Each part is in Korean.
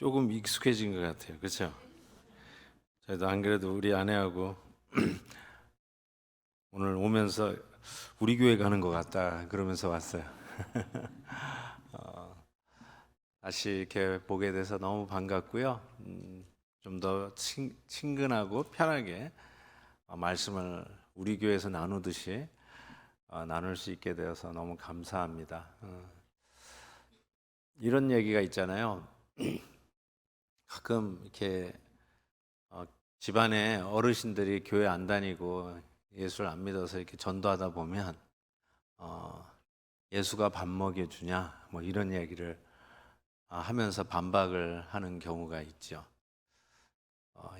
조금 익숙해진 것 같아요. 그렇죠? 저희도 안 그래도 우리 아내하고 오늘 오면서 우리 교회 가는 것 같다 그러면서 왔어요. 어, 다시 이렇게 보게 돼서 너무 반갑고요. 좀 더 친근하고 편하게 말씀을 우리 교회에서 나누듯이 나눌 수 있게 되어서 너무 감사합니다. 이런 얘기가 있잖아요. 가끔 이렇게 어, 집안에 어르신들이 교회 안 다니고 예수를 안 믿어서 이렇게 전도하다 보면 어, 예수가 밥 먹여주냐 뭐 이런 얘기를 하면서 반박을 하는 경우가 있죠.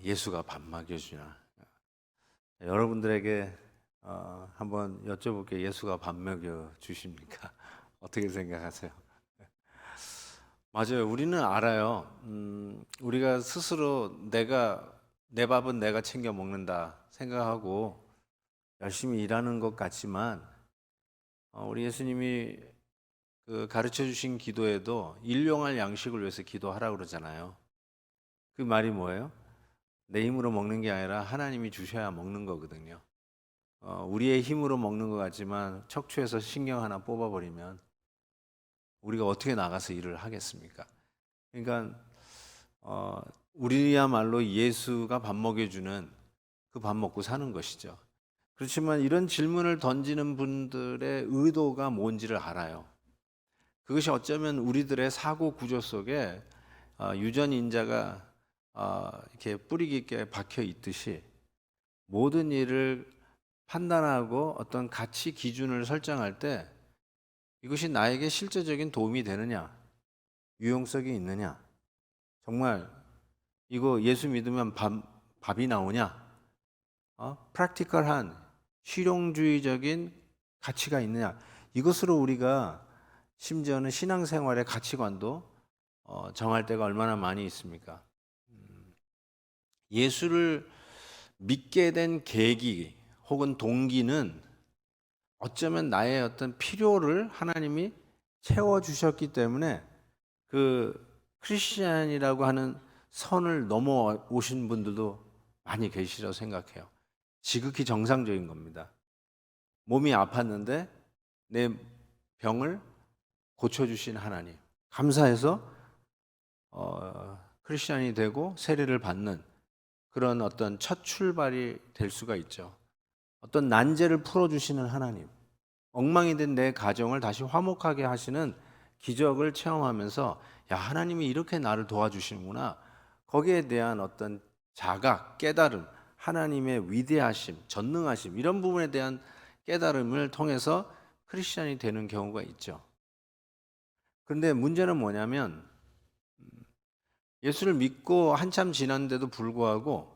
예수가 밥 먹여주냐. 여러분들에게 한번 여쭤볼게요. 예수가 밥 먹여주십니까? 어떻게 생각하세요? 맞아요. 우리는 알아요. 우리가 스스로 내 밥은 내가 챙겨 먹는다 생각하고 열심히 일하는 것 같지만 우리 예수님이 그 가르쳐 주신 기도에도 일용할 양식을 위해서 기도하라고 그러잖아요. 그 말이 뭐예요? 내 힘으로 먹는 게 아니라 하나님이 주셔야 먹는 거거든요. 우리의 힘으로 먹는 것 같지만 척추에서 신경 하나 뽑아버리면 우리가 어떻게 나가서 일을 하겠습니까? 그러니까 우리야말로 예수가 밥 먹여주는 그 밥 먹고 사는 것이죠. 그렇지만 이런 질문을 던지는 분들의 의도가 뭔지를 알아요. 그것이 어쩌면 우리들의 사고 구조 속에 유전인자가 이렇게 뿌리 깊게 박혀 있듯이 모든 일을 판단하고 어떤 가치 기준을 설정할 때 이것이 나에게 실제적인 도움이 되느냐, 유용성이 있느냐, 정말 이거 예수 믿으면 밥이 나오냐, 프랙티컬한 실용주의적인 가치가 있느냐, 이것으로 우리가 심지어는 신앙생활의 가치관도 정할 때가 얼마나 많이 있습니까? 예수를 믿게 된 계기 혹은 동기는 어쩌면 나의 어떤 필요를 하나님이 채워주셨기 때문에 그 크리스찬이라고 하는 선을 넘어오신 분들도 많이 계시라고 생각해요. 지극히 정상적인 겁니다. 몸이 아팠는데 내 병을 고쳐주신 하나님. 감사해서 크리스찬이 되고 세례를 받는 그런 어떤 첫 출발이 될 수가 있죠. 어떤 난제를 풀어주시는 하나님. 엉망이 된 내 가정을 다시 화목하게 하시는 기적을 체험하면서 야, 하나님이 이렇게 나를 도와주시는구나. 거기에 대한 어떤 자각, 깨달음, 하나님의 위대하심, 전능하심 이런 부분에 대한 깨달음을 통해서 크리스천이 되는 경우가 있죠. 그런데 문제는 뭐냐면 예수를 믿고 한참 지났는데도 불구하고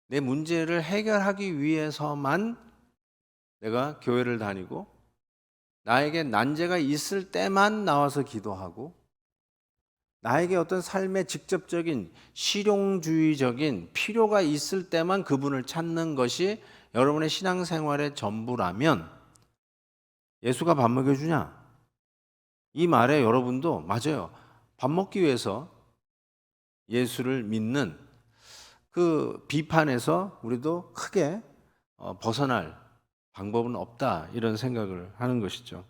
내 문제를 해결하기 위해서만 내가 교회를 다니고 나에게 난제가 있을 때만 나와서 기도하고 나에게 어떤 삶의 직접적인 실용주의적인 필요가 있을 때만 그분을 찾는 것이 여러분의 신앙생활의 전부라면 예수가 밥 먹여주냐? 이 말에 여러분도 맞아요. 밥 먹기 위해서 예수를 믿는 그 비판에서 우리도 크게 벗어날 방법은 없다 이런 생각을 하는 것이죠.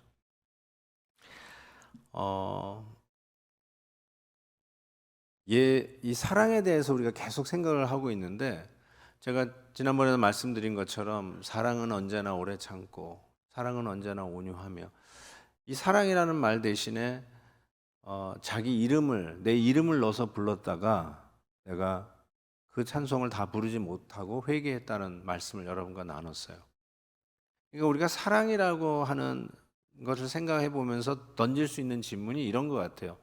이 사랑에 대해서 우리가 계속 생각을 하고 있는데 제가 지난번에도 말씀드린 것처럼 사랑은 언제나 오래 참고 사랑은 언제나 온유하며 이 사랑이라는 말 대신에 자기 이름을 내 이름을 넣어서 불렀다가 내가 그 찬송을 다 부르지 못하고 회개했다는 말씀을 여러분과 나눴어요. 그러니까 우리가 사랑이라고 하는 것을 생각해 보면서 던질 수 있는 질문이 이런 것 같아요.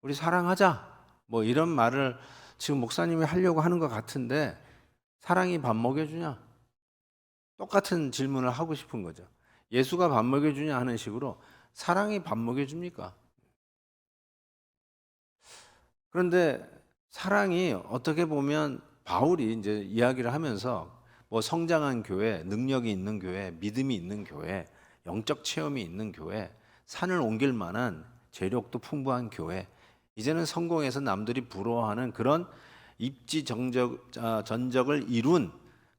우리 사랑하자. 뭐 이런 말을 지금 목사님이 하려고 하는 것 같은데 사랑이 밥 먹여주냐? 똑같은 질문을 하고 싶은 거죠. 예수가 밥 먹여주냐 하는 식으로 사랑이 밥 먹여줍니까? 그런데 사랑이 어떻게 보면 바울이 이제 이야기를 하면서 뭐 성장한 교회, 능력이 있는 교회, 믿음이 있는 교회, 영적 체험이 있는 교회, 산을 옮길 만한 재력도 풍부한 교회 이제는 성공해서 남들이 부러워하는 그런 전적을 이룬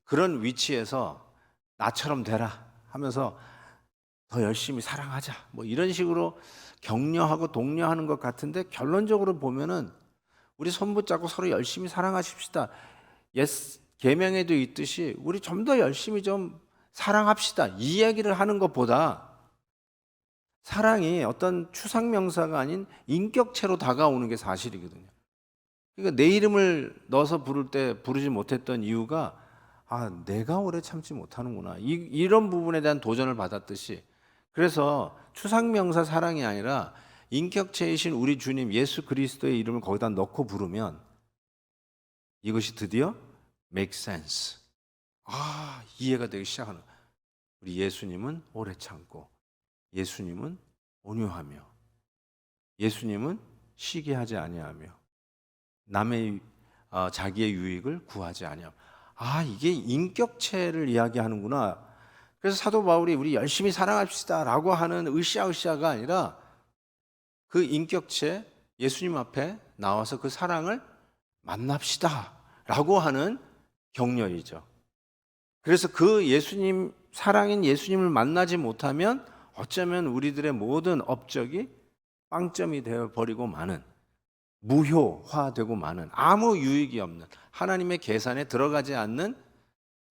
그런 위치에서 나처럼 되라 하면서 더 열심히 사랑하자 뭐 이런 식으로 격려하고 독려하는 것 같은데, 결론적으로 보면은 우리 손 붙잡고 서로 열심히 사랑하십시다. 계명에도 있듯이 우리 좀 더 열심히 좀 사랑합시다, 이 이야기를 하는 것보다 사랑이 어떤 추상명사가 아닌 인격체로 다가오는 게 사실이거든요. 그러니까 내 이름을 넣어서 부를 때 부르지 못했던 이유가 내가 오래 참지 못하는구나, 이런 부분에 대한 도전을 받았듯이, 그래서 추상명사 사랑이 아니라 인격체이신 우리 주님 예수 그리스도의 이름을 거기다 넣고 부르면 이것이 드디어 make sense. 이해가 되기 시작하는 거예요. 우리 예수님은 오래 참고, 예수님은 온유하며, 예수님은 시기하지 아니하며, 남의 자기의 유익을 구하지 아니하며. 이게 인격체를 이야기하는구나. 그래서 사도 바울이 우리 열심히 사랑합시다라고 하는 으쌰으쌰가 아니라 그 인격체 예수님 앞에 나와서 그 사랑을 만납시다라고 하는 격려이죠. 그래서 그 예수님, 사랑인 예수님을 만나지 못하면 어쩌면 우리들의 모든 업적이 빵점이 되어 버리고 마는, 무효화되고 마는, 아무 유익이 없는, 하나님의 계산에 들어가지 않는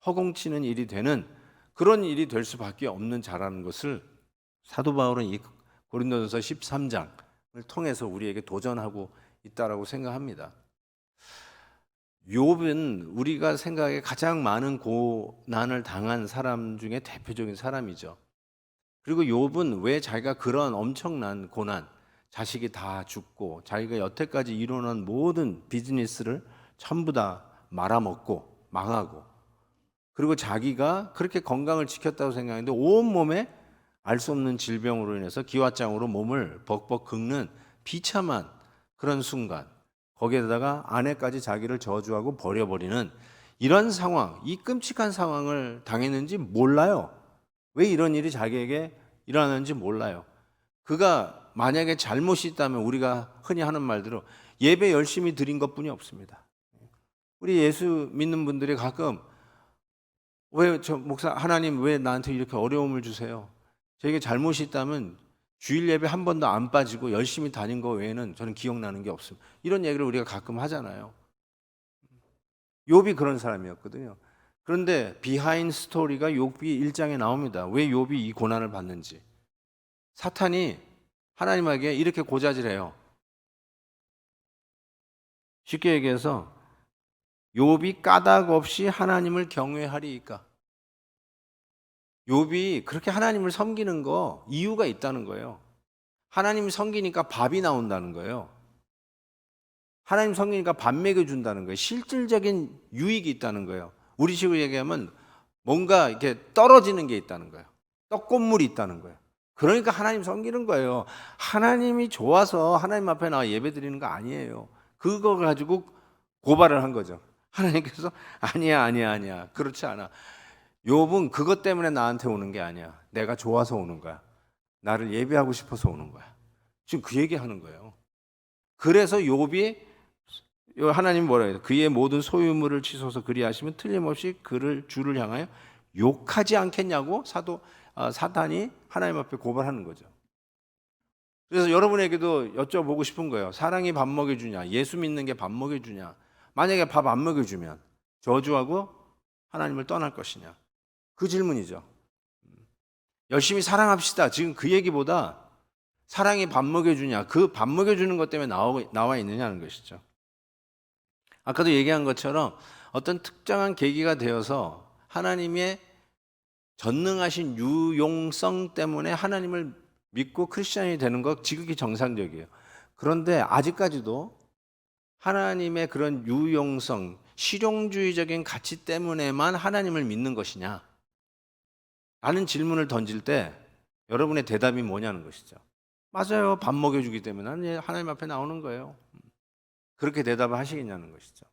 허공치는 일이 되는 그런 일이 될 수밖에 없는 자라는 것을 사도 바울은 이 고린도전서 13장을 통해서 우리에게 도전하고 있다라고 생각합니다. 욥은 우리가 생각에 가장 많은 고난을 당한 사람 중에 대표적인 사람이죠. 그리고 욥은 왜 자기가 그런 엄청난 고난, 자식이 다 죽고 자기가 여태까지 이뤄놓은 모든 비즈니스를 전부 다 말아먹고 망하고, 그리고 자기가 그렇게 건강을 지켰다고 생각했는데 온몸에 알 수 없는 질병으로 인해서 기왓장으로 몸을 벅벅 긁는 비참한 그런 순간, 거기에다가 아내까지 자기를 저주하고 버려버리는 이런 상황, 이 끔찍한 상황을 당했는지 몰라요. 왜 이런 일이 자기에게 일어나는지 몰라요. 그가 만약에 잘못이 있다면 우리가 흔히 하는 말대로 예배 열심히 드린 것뿐이 없습니다. 우리 예수 믿는 분들이 가끔 왜 목사 하나님 왜 나한테 이렇게 어려움을 주세요? 저에게 잘못이 있다면 주일 예배 한 번도 안 빠지고 열심히 다닌 거 외에는 저는 기억나는 게 없습니다. 이런 얘기를 우리가 가끔 하잖아요. 욥이 그런 사람이었거든요. 그런데 비하인드 스토리가 욥기 1장에 나옵니다. 왜 욥이 이 고난을 받는지. 사탄이 하나님에게 이렇게 고자질해요. 쉽게 얘기해서 욥이 까닭 없이 하나님을 경외하리이까. 욥이 그렇게 하나님을 섬기는 거 이유가 있다는 거예요. 하나님 섬기니까 밥이 나온다는 거예요. 하나님 섬기니까 밥 먹여준다는 거예요. 실질적인 유익이 있다는 거예요. 우리 식으로 얘기하면 뭔가 이렇게 떨어지는 게 있다는 거예요. 떡고물이 있다는 거예요. 그러니까 하나님 섬기는 거예요. 하나님이 좋아서 하나님 앞에 나와 예배 드리는 거 아니에요. 그거 가지고 고발을 한 거죠. 하나님께서 아니야. 그렇지 않아. 욥은 그것 때문에 나한테 오는 게 아니야. 내가 좋아서 오는 거야. 나를 예배하고 싶어서 오는 거야. 지금 그 얘기하는 거예요. 그래서 욥이 하나님 뭐라 해요? 그의 모든 소유물을 치소서 그리하시면 틀림없이 그를 주를 향하여 욕하지 않겠냐고 사탄이 하나님 앞에 고발하는 거죠. 그래서 여러분에게도 여쭤보고 싶은 거예요. 사랑이 밥 먹여주냐? 예수 믿는 게 밥 먹여주냐? 만약에 밥 안 먹여주면 저주하고 하나님을 떠날 것이냐? 그 질문이죠. 열심히 사랑합시다. 지금 그 얘기보다 사랑이 밥 먹여주냐? 그 밥 먹여주는 것 때문에 나와 있느냐는 것이죠. 아까도 얘기한 것처럼 어떤 특정한 계기가 되어서 하나님의 전능하신 유용성 때문에 하나님을 믿고 크리스천이 되는 것 지극히 정상적이에요. 그런데 아직까지도 하나님의 그런 유용성, 실용주의적인 가치 때문에만 하나님을 믿는 것이냐? 라는 질문을 던질 때 여러분의 대답이 뭐냐는 것이죠. 맞아요. 밥 먹여주기 때문에 하나님 앞에 나오는 거예요. 그렇게 대답을 하시겠냐는 것이죠.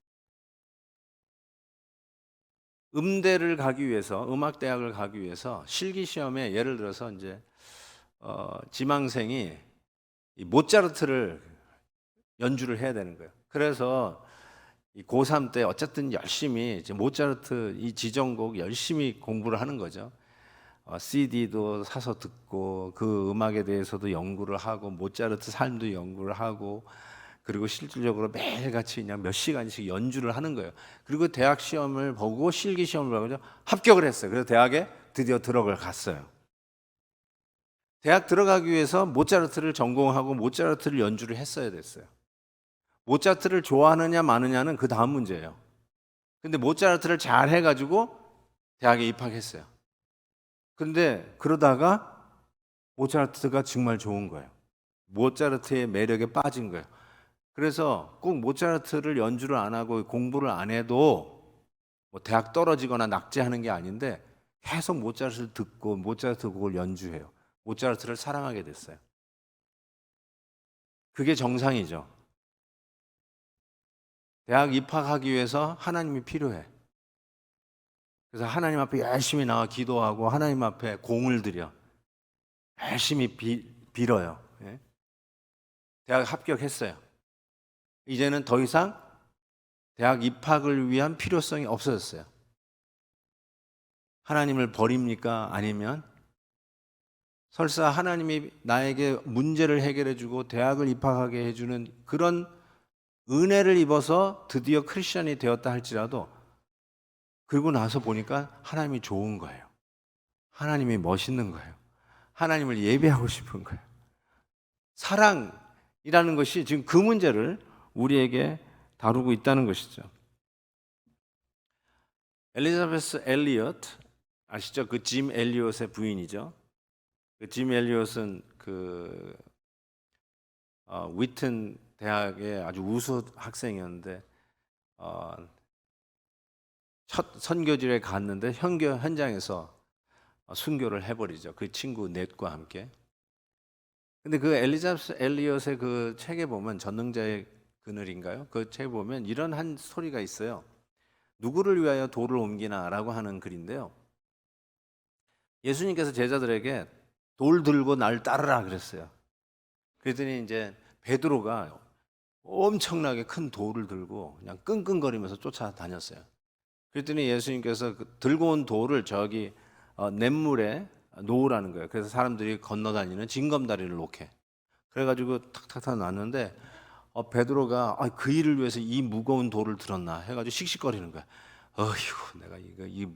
음대를 가기 위해서, 음악대학을 가기 위해서 실기시험에 예를 들어서 이제 지망생이 이 모차르트를 연주를 해야 되는 거예요. 그래서 이 고3 때 어쨌든 열심히 이제 모차르트 이 지정곡 열심히 공부를 하는 거죠. CD도 사서 듣고 그 음악에 대해서도 연구를 하고 모차르트 삶도 연구를 하고 그리고 실질적으로 매일같이 그냥 몇 시간씩 연주를 하는 거예요. 그리고 대학 시험을 보고 실기 시험을 보고 합격을 했어요. 그래서 대학에 드디어 들어갈 갔어요. 대학 들어가기 위해서 모차르트를 전공하고 모차르트를 연주를 했어야 됐어요. 모차르트를 좋아하느냐 마느냐는 그 다음 문제예요. 근데 모차르트를 잘 해가지고 대학에 입학했어요. 근데 그러다가 모차르트가 정말 좋은 거예요. 모차르트의 매력에 빠진 거예요. 그래서 꼭 모차르트를 연주를 안 하고 공부를 안 해도 뭐 대학 떨어지거나 낙제하는 게 아닌데 계속 모차르트를 듣고 모차르트 곡을 연주해요. 모차르트를 사랑하게 됐어요. 그게 정상이죠. 대학 입학하기 위해서 하나님이 필요해. 그래서 하나님 앞에 열심히 나와 기도하고 하나님 앞에 공을 들여 열심히 빌어요. 예? 대학 합격했어요. 이제는 더 이상 대학 입학을 위한 필요성이 없어졌어요. 하나님을 버립니까? 아니면 설사 하나님이 나에게 문제를 해결해 주고 대학을 입학하게 해주는 그런 은혜를 입어서 드디어 크리스천이 되었다 할지라도 그러고 나서 보니까 하나님이 좋은 거예요. 하나님이 멋있는 거예요. 하나님을 예배하고 싶은 거예요. 사랑이라는 것이 지금 그 문제를 우리에게 다루고 있다는 것이죠. 엘리자베스 엘리엇 아시죠? 그 짐 엘리엇의 부인이죠. 그 짐 엘리엇은 그 위튼 대학의 아주 우수 학생이었는데 첫 선교지에 갔는데 현장에서 순교를 해버리죠. 그 친구 넷과 함께. 근데 그 엘리자베스 엘리엇의 그 책에 보면 전능자의 그늘인가요? 그 책에 보면 이런 한 스토리가 있어요. 누구를 위하여 돌을 옮기나라고 하는 글인데요. 예수님께서 제자들에게 돌 들고 날 따르라 그랬어요. 그랬더니 이제 베드로가 엄청나게 큰 돌을 들고 그냥 끙끙거리면서 쫓아다녔어요. 그랬더니 예수님께서 그 들고 온 돌을 저기 냇물에 놓으라는 거예요. 그래서 사람들이 건너다니는 징검다리를 놓게. 그래가지고 탁탁탁 놨는데 베드로가 그 일을 위해서 이 무거운 돌을 들었나 해가지고 씩씩거리는 거야. 어휴, 내가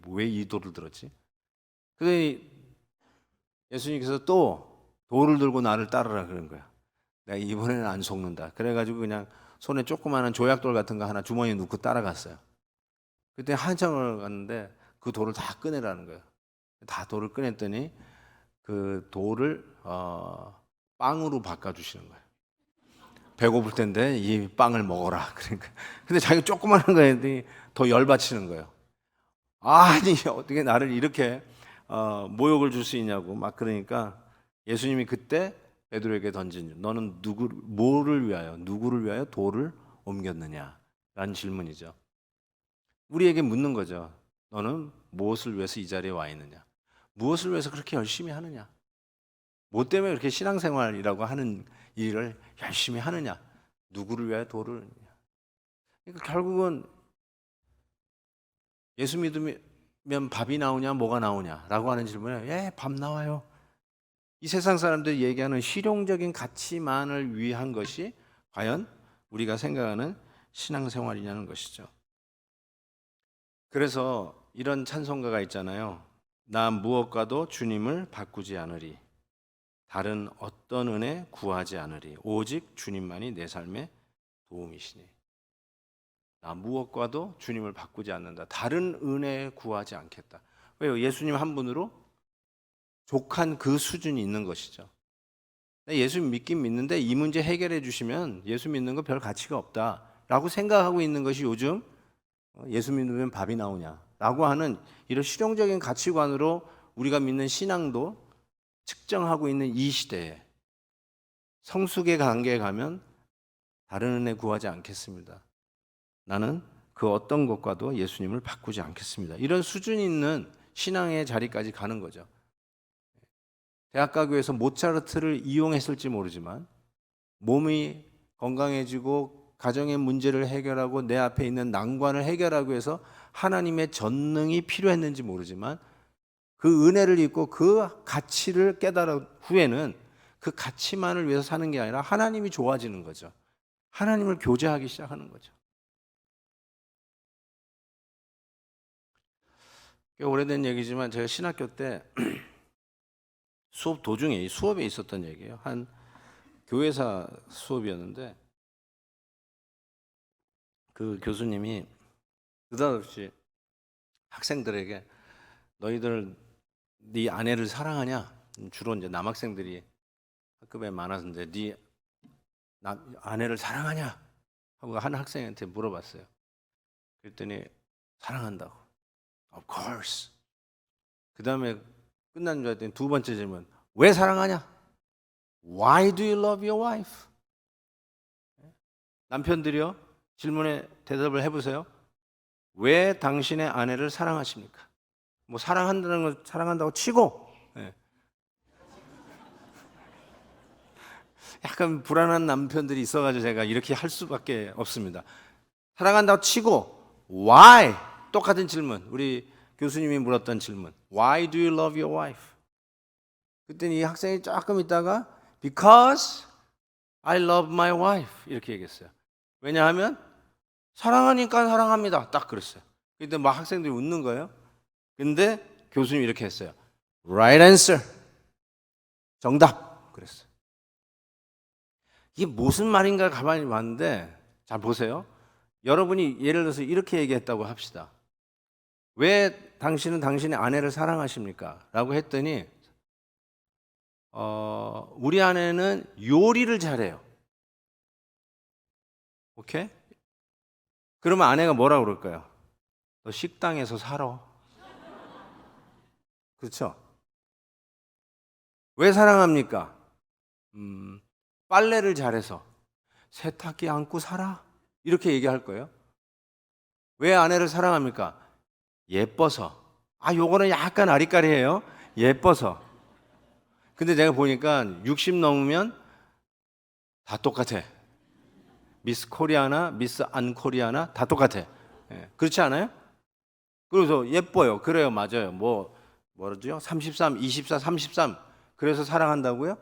왜 이 돌을 들었지? 그랬더니 예수님께서 또 돌을 들고 나를 따르라 그런 거야. 내가 이번에는 안 속는다. 그래가지고 그냥 손에 조그마한 조약돌 같은 거 하나 주머니에 넣고 따라갔어요. 그때 한참을 갔는데 그 돌을 다 꺼내라는 거예요. 다 돌을 꺼냈더니 그 돌을 빵으로 바꿔주시는 거예요. 배고플 텐데 이 빵을 먹어라. 그러니까 근데 자기가 조그마한 거 했더니 더 열받치는 거예요. 아니 어떻게 나를 이렇게 모욕을 줄 수 있냐고 막 그러니까 예수님이 그때 베드로에게 던진 너는 뭐를 위하여 누구를 위하여 돌을 옮겼느냐라는 질문이죠. 우리에게 묻는 거죠. 너는 무엇을 위해서 이 자리에 와 있느냐? 무엇을 위해서 그렇게 열심히 하느냐? 뭐 때문에 그렇게 신앙생활이라고 하는 일을 열심히 하느냐? 누구를 위하여 돌을? 그러니까 결국은 예수 믿으면 밥이 나오냐, 뭐가 나오냐라고 하는 질문에 밥 나와요. 이 세상 사람들이 얘기하는 실용적인 가치만을 위한 것이 과연 우리가 생각하는 신앙생활이냐는 것이죠. 그래서 이런 찬송가가 있잖아요. 나 무엇과도 주님을 바꾸지 않으리. 다른 어떤 은혜 구하지 않으리. 오직 주님만이 내 삶의 도움이시니. 나 무엇과도 주님을 바꾸지 않는다. 다른 은혜 구하지 않겠다. 왜요? 예수님 한 분으로 족한 그 수준이 있는 것이죠. 예수 믿긴 믿는데 이 문제 해결해 주시면 예수 믿는 거 별 가치가 없다라고 생각하고 있는 것이 요즘 예수 믿으면 밥이 나오냐라고 하는 이런 실용적인 가치관으로 우리가 믿는 신앙도 측정하고 있는 이 시대에 성숙의 관계에 가면 다른 은혜 구하지 않겠습니다. 나는 그 어떤 것과도 예수님을 바꾸지 않겠습니다. 이런 수준 있는 신앙의 자리까지 가는 거죠. 대학 가기 위해서 모차르트를 이용했을지 모르지만 몸이 건강해지고 가정의 문제를 해결하고 내 앞에 있는 난관을 해결하기 위해서 하나님의 전능이 필요했는지 모르지만 그 은혜를 입고 그 가치를 깨달은 후에는 그 가치만을 위해서 사는 게 아니라 하나님이 좋아지는 거죠. 하나님을 교제하기 시작하는 거죠. 꽤 오래된 얘기지만 제가 신학교 때 수업 도중에 수업에 있었던 얘기예요. 한 교회사 수업이었는데 그 교수님이 느닷없이 학생들에게 너희들 네 아내를 사랑하냐? 주로 이제 남학생들이 학급에 많았는데 네 아내를 사랑하냐? 하고 한 학생한테 물어봤어요. 그랬더니 사랑한다고. Of course. 그 다음에 끝난 줄 알았더니 두 번째 질문. 왜 사랑하냐? Why do you love your wife? 남편들이요. 질문에 대답을 해보세요. 왜 당신의 아내를 사랑하십니까? 뭐 사랑한다는 걸 사랑한다고 치고 약간 불안한 남편들이 있어가지고 제가 이렇게 할 수밖에 없습니다. 사랑한다고 치고 why? 똑같은 질문. 우리 교수님이 물었던 질문. Why do you love your wife? 그때는 이 학생이 조금 있다가 Because I love my wife 이렇게 얘기했어요. 왜냐하면 사랑하니까 사랑합니다. 딱 그랬어요. 그때 막 학생들이 웃는 거예요. 근데 교수님이 이렇게 했어요. Right answer. 정답. 그랬어요. 이게 무슨 말인가 가만히 봤는데 자 보세요. 여러분이 예를 들어서 이렇게 얘기했다고 합시다. 왜 당신은 당신의 아내를 사랑하십니까? 라고 했더니 우리 아내는 요리를 잘해요. 오케이? 그러면 아내가 뭐라 그럴까요? 너 식당에서 살아. 그렇죠? 왜 사랑합니까? 빨래를 잘해서 세탁기 안고 살아. 이렇게 얘기할 거예요. 왜 아내를 사랑합니까? 예뻐서. 요거는 약간 아리까리해요. 예뻐서. 근데 내가 보니까 60 넘으면 다 똑같아. 미스 코리아나 미스 안 코리아나 다 똑같아. 그렇지 않아요? 그래서 예뻐요. 그래요. 맞아요. 뭐라죠? 33, 24, 33. 그래서 사랑한다고요?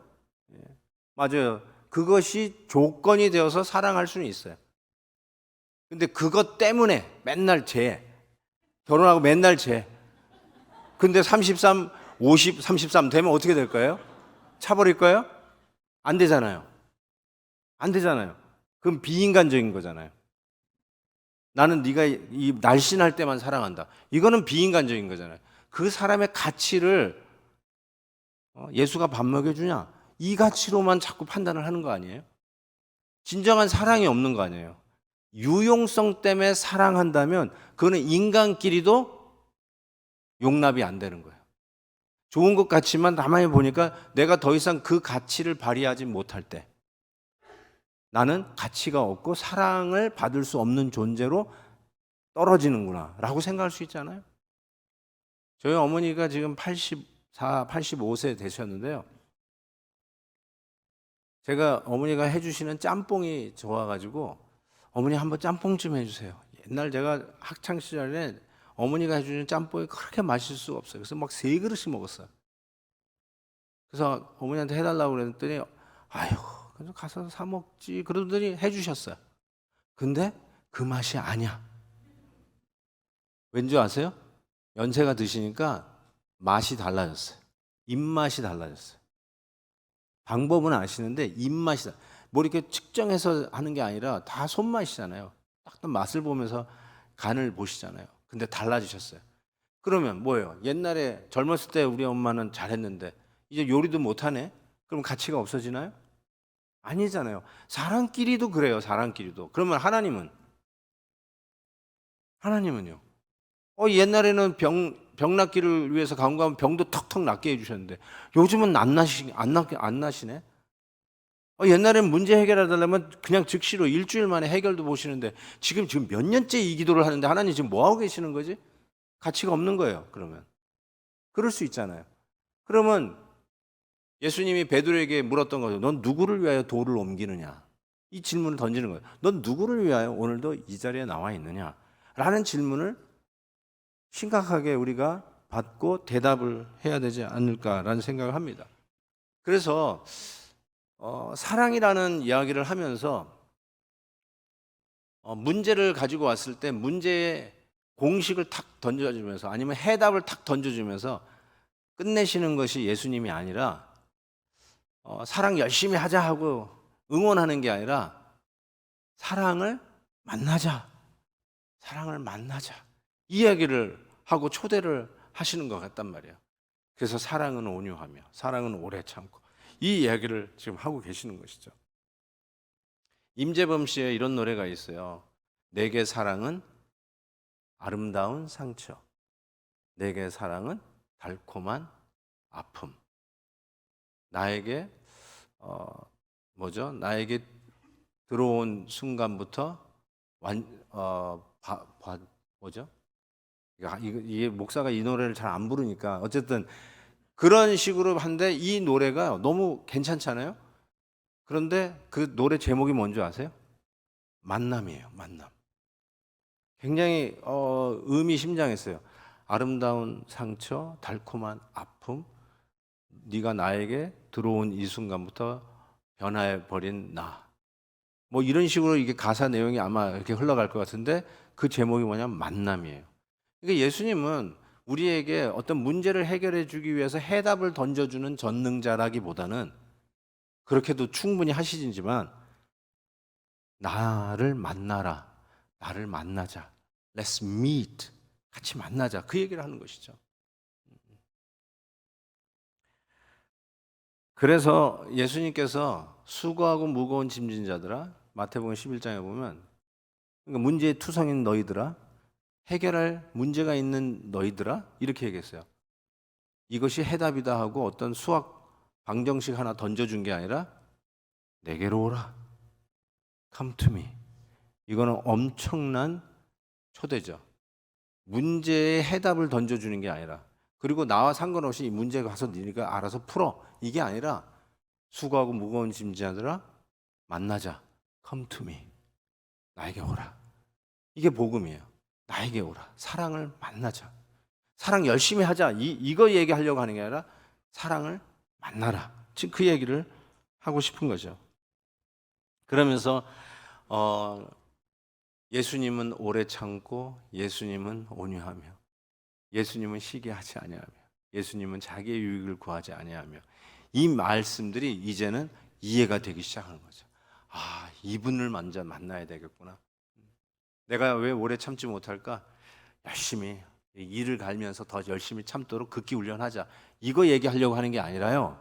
맞아요. 그것이 조건이 되어서 사랑할 수는 있어요. 근데 그것 때문에 맨날 결혼하고 맨날 근데 33, 50, 33 되면 어떻게 될까요? 차버릴까요? 안 되잖아요. 안 되잖아요. 그럼 비인간적인 거잖아요. 나는 네가 이 날씬할 때만 사랑한다. 이거는 비인간적인 거잖아요. 그 사람의 가치를 예수가 밥 먹여주냐? 이 가치로만 자꾸 판단을 하는 거 아니에요? 진정한 사랑이 없는 거 아니에요? 유용성 때문에 사랑한다면 그거는 인간끼리도 용납이 안 되는 거예요. 좋은 것 같지만 가만히 보니까 내가 더 이상 그 가치를 발휘하지 못할 때 나는 가치가 없고 사랑을 받을 수 없는 존재로 떨어지는구나 라고 생각할 수 있잖아요. 저희 어머니가 지금 84, 85세 되셨는데요. 제가 어머니가 해주시는 짬뽕이 좋아가지고 어머니 한번 짬뽕 좀 해주세요. 옛날 제가 학창 시절에 어머니가 해주는 짬뽕이 그렇게 맛있을 수가 없어요. 그래서 막 3그릇씩 먹었어요. 그래서 어머니한테 해달라고 그랬더니 아유 그래서 가서 사 먹지 그러더니 해주셨어요. 근데 그 맛이 아니야. 왠지 아세요? 연세가 드시니까 맛이 달라졌어요. 입맛이 달라졌어요. 방법은 아시는데 입맛이 뭐 이렇게 측정해서 하는 게 아니라 다 손맛이잖아요. 딱 맛을 보면서 간을 보시잖아요. 근데 달라지셨어요. 그러면 뭐예요? 옛날에 젊었을 때 우리 엄마는 잘했는데 이제 요리도 못하네? 그럼 가치가 없어지나요? 아니잖아요. 사람끼리도 그래요. 사람끼리도. 그러면 하나님은요? 옛날에는 병 낫기를 위해서 간구하면 병도 턱턱 낫게 해주셨는데 요즘은 안 나시네? 옛날에는 문제 해결하려면 그냥 즉시로 일주일 만에 해결도 보시는데 지금 몇 년째 이 기도를 하는데 하나님 지금 뭐 하고 계시는 거지? 가치가 없는 거예요. 그러면 그럴 수 있잖아요. 그러면 예수님이 베드로에게 물었던 거죠. 넌 누구를 위하여 돌을 옮기느냐? 이 질문을 던지는 거예요. 넌 누구를 위하여 오늘도 이 자리에 나와 있느냐? 라는 질문을 심각하게 우리가 받고 대답을 해야 되지 않을까라는 생각을 합니다. 그래서 사랑이라는 이야기를 하면서 문제를 가지고 왔을 때 문제의 공식을 탁 던져주면서 아니면 해답을 탁 던져주면서 끝내시는 것이 예수님이 아니라 사랑 열심히 하자 하고 응원하는 게 아니라 사랑을 만나자. 사랑을 만나자. 이 이야기를 하고 초대를 하시는 것 같단 말이에요. 그래서 사랑은 온유하며 사랑은 오래 참고 이 이야기를 지금 하고 계시는 것이죠. 임재범 씨의 이런 노래가 있어요. 내게 사랑은 아름다운 상처, 내게 사랑은 달콤한 아픔. 나에게 나에게 들어온 순간부터 뭐죠? 이게 목사가 이 노래를 잘 안 부르니까 어쨌든 그런 식으로 한데 이 노래가 너무 괜찮잖아요. 그런데 그 노래 제목이 뭔지 아세요? 만남이에요. 만남. 굉장히 의미심장했어요. 아름다운 상처, 달콤한 아픔, 네가 나에게 들어온 이 순간부터 변화해 버린 나. 뭐 이런 식으로 이게 가사 내용이 아마 이렇게 흘러갈 것 같은데 그 제목이 뭐냐면 만남이에요. 그러니까 예수님은 우리에게 어떤 문제를 해결해 주기 위해서 해답을 던져주는 전능자라기보다는 그렇게도 충분히 하시지만 나를 만나라. 나를 만나자. Let's meet. 같이 만나자. 그 얘기를 하는 것이죠. 그래서 예수님께서 수고하고 무거운 짐진 자들아 마태복음 11장에 보면 그러니까 문제의 투성인 너희들아 해결할 문제가 있는 너희들아 이렇게 얘기했어요. 이것이 해답이다 하고 어떤 수학 방정식 하나 던져준 게 아니라 내게로 오라. Come to me. 이거는 엄청난 초대죠. 문제의 해답을 던져주는 게 아니라 그리고 나와 상관없이 이 문제 가서 네가 알아서 풀어. 이게 아니라 수고하고 무거운 짐지하더라 만나자. Come to me. 나에게 오라. 이게 복음이에요. 나에게 오라. 사랑을 만나자. 사랑 열심히 하자. 이거 얘기하려고 하는 게 아니라 사랑을 만나라. 지금 그 얘기를 하고 싶은 거죠. 그러면서 예수님은 오래 참고 예수님은 온유하며 예수님은 시기하지 아니하며 예수님은 자기의 유익을 구하지 아니하며 이 말씀들이 이제는 이해가 되기 시작하는 거죠. 아, 이분을 먼저 만나야 되겠구나. 내가 왜 오래 참지 못할까? 열심히 일을 갈면서 더 열심히 참도록 극기 훈련하자. 이거 얘기하려고 하는 게 아니라요.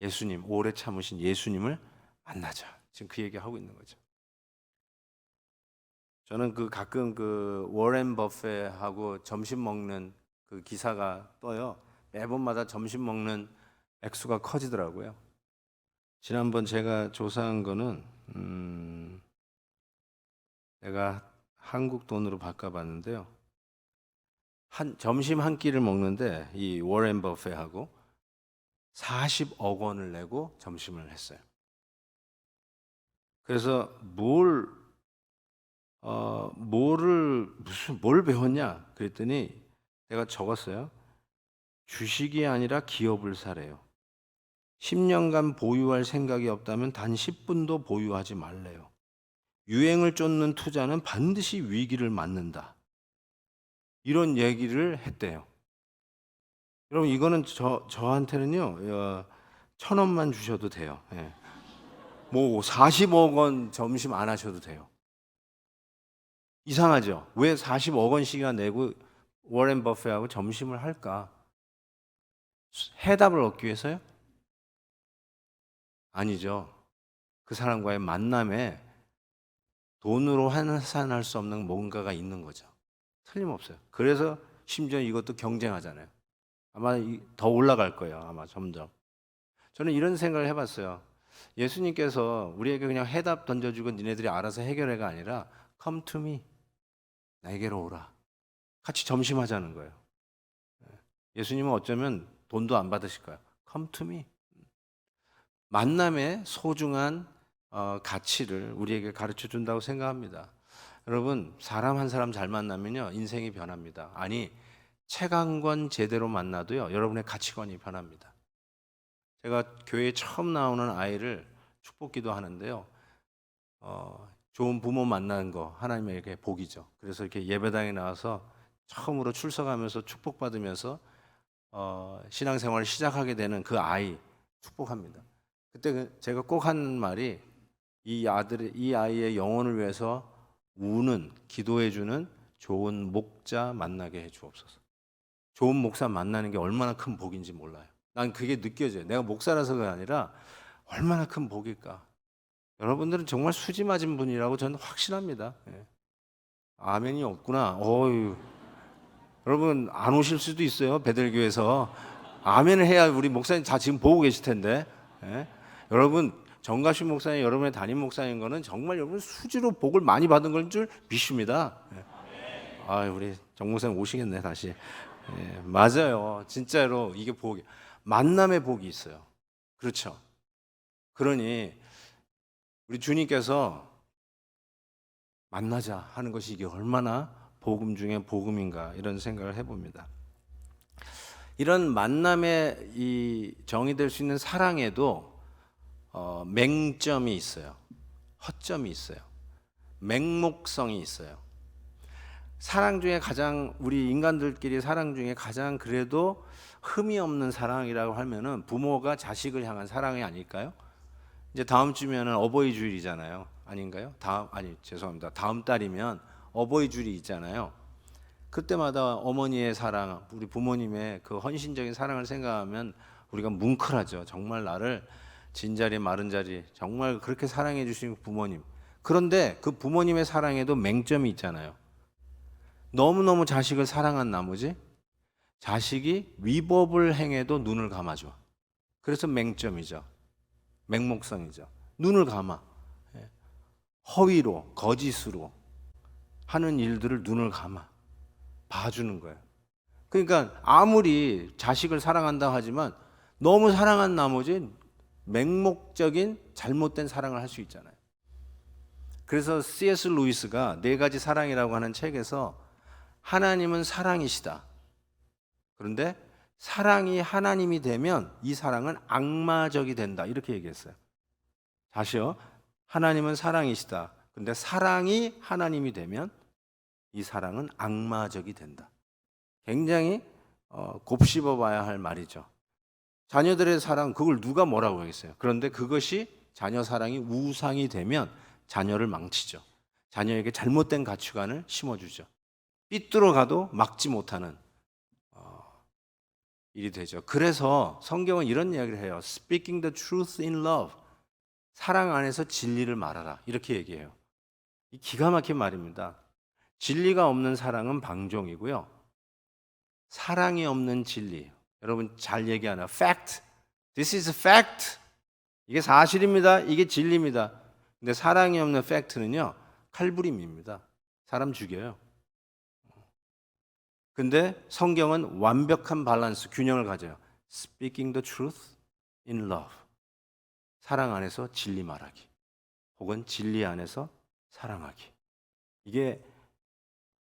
예수님, 오래 참으신 예수님을 만나자. 지금 그 얘기하고 있는 거죠. 저는 가끔 워렌 버핏하고 점심 먹는 그 기사가 떠요. 매번마다 점심 먹는 액수가 커지더라고요. 지난번 제가 조사한 거는 내가 한국 돈으로 바꿔봤는데요. 점심 한 끼를 먹는데 이 워렌 버핏하고 40억 원을 내고 점심을 했어요. 그래서 뭘 배웠냐? 그랬더니 내가 적었어요. 주식이 아니라 기업을 사래요. 10년간 보유할 생각이 없다면 단 10분도 보유하지 말래요. 유행을 쫓는 투자는 반드시 위기를 맞는다. 이런 얘기를 했대요. 여러분 이거는 저한테는요 1,000원만 주셔도 돼요. 예. 뭐 40억 원 점심 안 하셔도 돼요. 이상하죠? 왜 40억 원씩이나 내고 워렌 버핏하고 점심을 할까? 해답을 얻기 위해서요? 아니죠. 그 사람과의 만남에 돈으로 환산할 수 없는 뭔가가 있는 거죠. 틀림없어요. 그래서 심지어 이것도 경쟁하잖아요. 아마 더 올라갈 거예요. 아마 점점. 저는 이런 생각을 해봤어요. 예수님께서 우리에게 그냥 해답 던져주고 니네들이 알아서 해결해가 아니라 Come to me. 나에게로 오라. 같이 점심하자는 거예요. 예수님은 어쩌면 돈도 안 받으실 거예요. Come to me. 만남의 소중한 가치를 우리에게 가르쳐 준다고 생각합니다. 여러분, 사람 한 사람 잘 만나면요 인생이 변합니다. 아니, 책 한 권 제대로 만나도요 여러분의 가치관이 변합니다. 제가 교회에 처음 나오는 아이를 축복기도 하는데요. 좋은 부모 만나는 거 하나님에게 복이죠. 그래서 이렇게 예배당에 나와서 처음으로 출석하면서 축복받으면서 신앙생활을 시작하게 되는 그 아이 축복합니다. 그때 제가 꼭 한 말이 이 아이의 영혼을 위해서 우는 기도해주는 좋은 목자 만나게 해주옵소서. 좋은 목사 만나는 게 얼마나 큰 복인지 몰라요. 난 그게 느껴져요. 내가 목사라서가 아니라 얼마나 큰 복일까. 여러분들은 정말 수지 맞은 분이라고 저는 확신합니다. 예. 아멘이 없구나. 어유. 여러분 안 오실 수도 있어요. 베들교에서 아멘을 해야 우리 목사님 다 지금 보고 계실 텐데. 예? 여러분 정가신 목사님, 여러분의 담임 목사인 거는 정말 여러분 수지로 복을 많이 받은 걸 줄 믿습니다. 예. 아, 우리 정 목사님 오시겠네 다시. 예, 맞아요. 진짜로 이게 복이 만남의 복이 있어요. 그렇죠. 그러니 우리 주님께서 만나자 하는 것이 이게 얼마나 복음 중에 복음인가 이런 생각을 해봅니다. 이런 만남의 이 정의 될 수 있는 사랑에도 맹점이 있어요. 허점이 있어요. 맹목성이 있어요. 사랑 중에 가장 우리 인간들끼리 사랑 중에 가장 그래도 흠이 없는 사랑이라고 하면은 부모가 자식을 향한 사랑이 아닐까요? 이제 다음 주면은 어버이 주일이잖아요. 아닌가요? 죄송합니다. 다음 달이면 어버이 주일이 있잖아요. 그때마다 어머니의 사랑, 우리 부모님의 그 헌신적인 사랑을 생각하면 우리가 뭉클하죠. 정말 나를 진자리 마른자리 정말 그렇게 사랑해 주신 부모님. 그런데 그 부모님의 사랑에도 맹점이 있잖아요. 너무너무 자식을 사랑한 나머지 자식이 위법을 행해도 눈을 감아줘. 그래서 맹점이죠. 맹목성이죠. 눈을 감아. 허위로, 거짓으로 하는 일들을 눈을 감아. 봐주는 거예요. 그러니까 아무리 자식을 사랑한다 하지만 너무 사랑한 나머지 맹목적인 잘못된 사랑을 할 수 있잖아요. 그래서 C.S. 루이스가 네 가지 사랑이라고 하는 책에서 하나님은 사랑이시다. 그런데 사랑이 하나님이 되면 이 사랑은 악마적이 된다. 이렇게 얘기했어요. 다시요. 하나님은 사랑이시다. 근데 사랑이 하나님이 되면 이 사랑은 악마적이 된다. 굉장히 곱씹어 봐야 할 말이죠. 자녀들의 사랑, 그걸 누가 뭐라고 하겠어요. 그런데 그것이 자녀 사랑이 우상이 되면 자녀를 망치죠. 자녀에게 잘못된 가치관을 심어주죠. 삐뚤어 가도 막지 못하는 일이 되죠. 그래서 성경은 이런 이야기를 해요. Speaking the truth in love. 사랑 안에서 진리를 말하라. 이렇게 얘기해요. 이 기가 막힌 말입니다. 진리가 없는 사랑은 방종이고요. 사랑이 없는 진리. 여러분 잘 얘기하나? Fact. This is fact. 이게 사실입니다. 이게 진리입니다. 근데 사랑이 없는 팩트는요. 칼부림입니다. 사람 죽여요. 근데 성경은 완벽한 밸런스, 균형을 가져요. Speaking the truth in love. 사랑 안에서 진리 말하기. 혹은 진리 안에서 사랑하기. 이게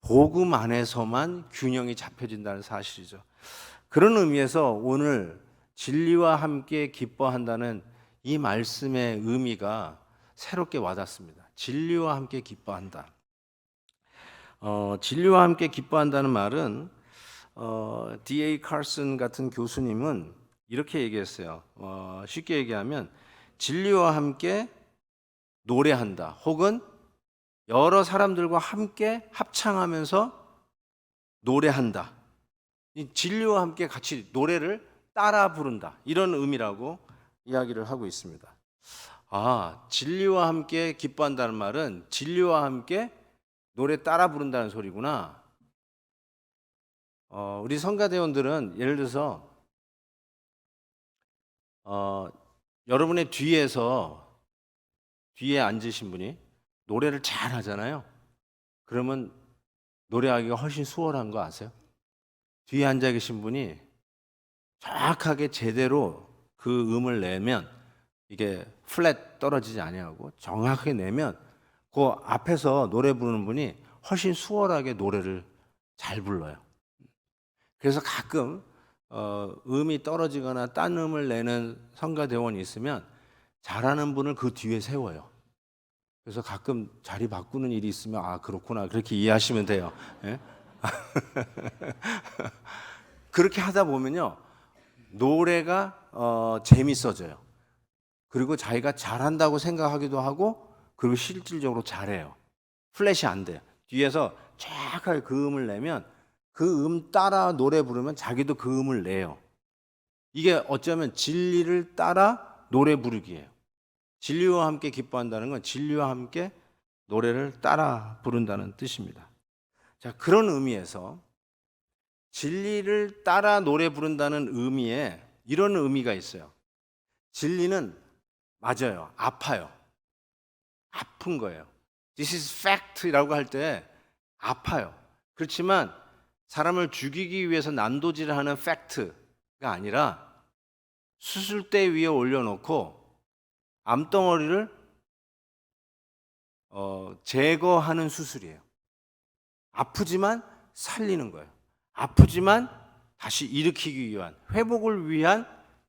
복음 안에서만 균형이 잡혀진다는 사실이죠. 그런 의미에서 오늘 진리와 함께 기뻐한다는 이 말씀의 의미가 새롭게 와닿습니다. 진리와 함께 기뻐한다. 진리와 함께 기뻐한다는 말은 D.A. 칼슨 같은 교수님은 이렇게 얘기했어요. 쉽게 얘기하면 진리와 함께 노래한다. 혹은 여러 사람들과 함께 합창하면서 노래한다. 이 진리와 함께 같이 노래를 따라 부른다. 이런 의미라고 이야기를 하고 있습니다. 진리와 함께 기뻐한다는 말은 진리와 함께 노래 따라 부른다는 소리구나. 우리 성가대원들은 예를 들어서 여러분의 뒤에 앉으신 분이 노래를 잘 하잖아요. 그러면 노래하기가 훨씬 수월한 거 아세요? 뒤에 앉아 계신 분이 정확하게 제대로 그 음을 내면 이게 플랫 떨어지지 아니하고 정확하게 내면 그 앞에서 노래 부르는 분이 훨씬 수월하게 노래를 잘 불러요. 그래서 가끔 음이 떨어지거나 딴 음을 내는 성가대원이 있으면 잘하는 분을 그 뒤에 세워요. 그래서 가끔 자리 바꾸는 일이 있으면 아 그렇구나 그렇게 이해하시면 돼요. 예? 그렇게 하다 보면요 노래가 재밌어져요. 그리고 자기가 잘한다고 생각하기도 하고 그리고 실질적으로 잘해요. 플랫이 안 돼요. 뒤에서 정확하게 그 음을 내면 그 음 따라 노래 부르면 자기도 그 음을 내요. 이게 어쩌면 진리를 따라 노래 부르기예요. 진리와 함께 기뻐한다는 건 진리와 함께 노래를 따라 부른다는 뜻입니다. 자, 그런 의미에서 진리를 따라 노래 부른다는 의미에 이런 의미가 있어요. 진리는 맞아요. 아파요. 아픈 거예요. This is fact라고 할 때 아파요. 그렇지만 사람을 죽이기 위해서 난도질을 하는 팩트가 아니라 수술대 위에 올려놓고 암덩어리를 제거하는 수술이에요. 아프지만 살리는 거예요. 아프지만 다시 일으키기 위한, 회복을 위한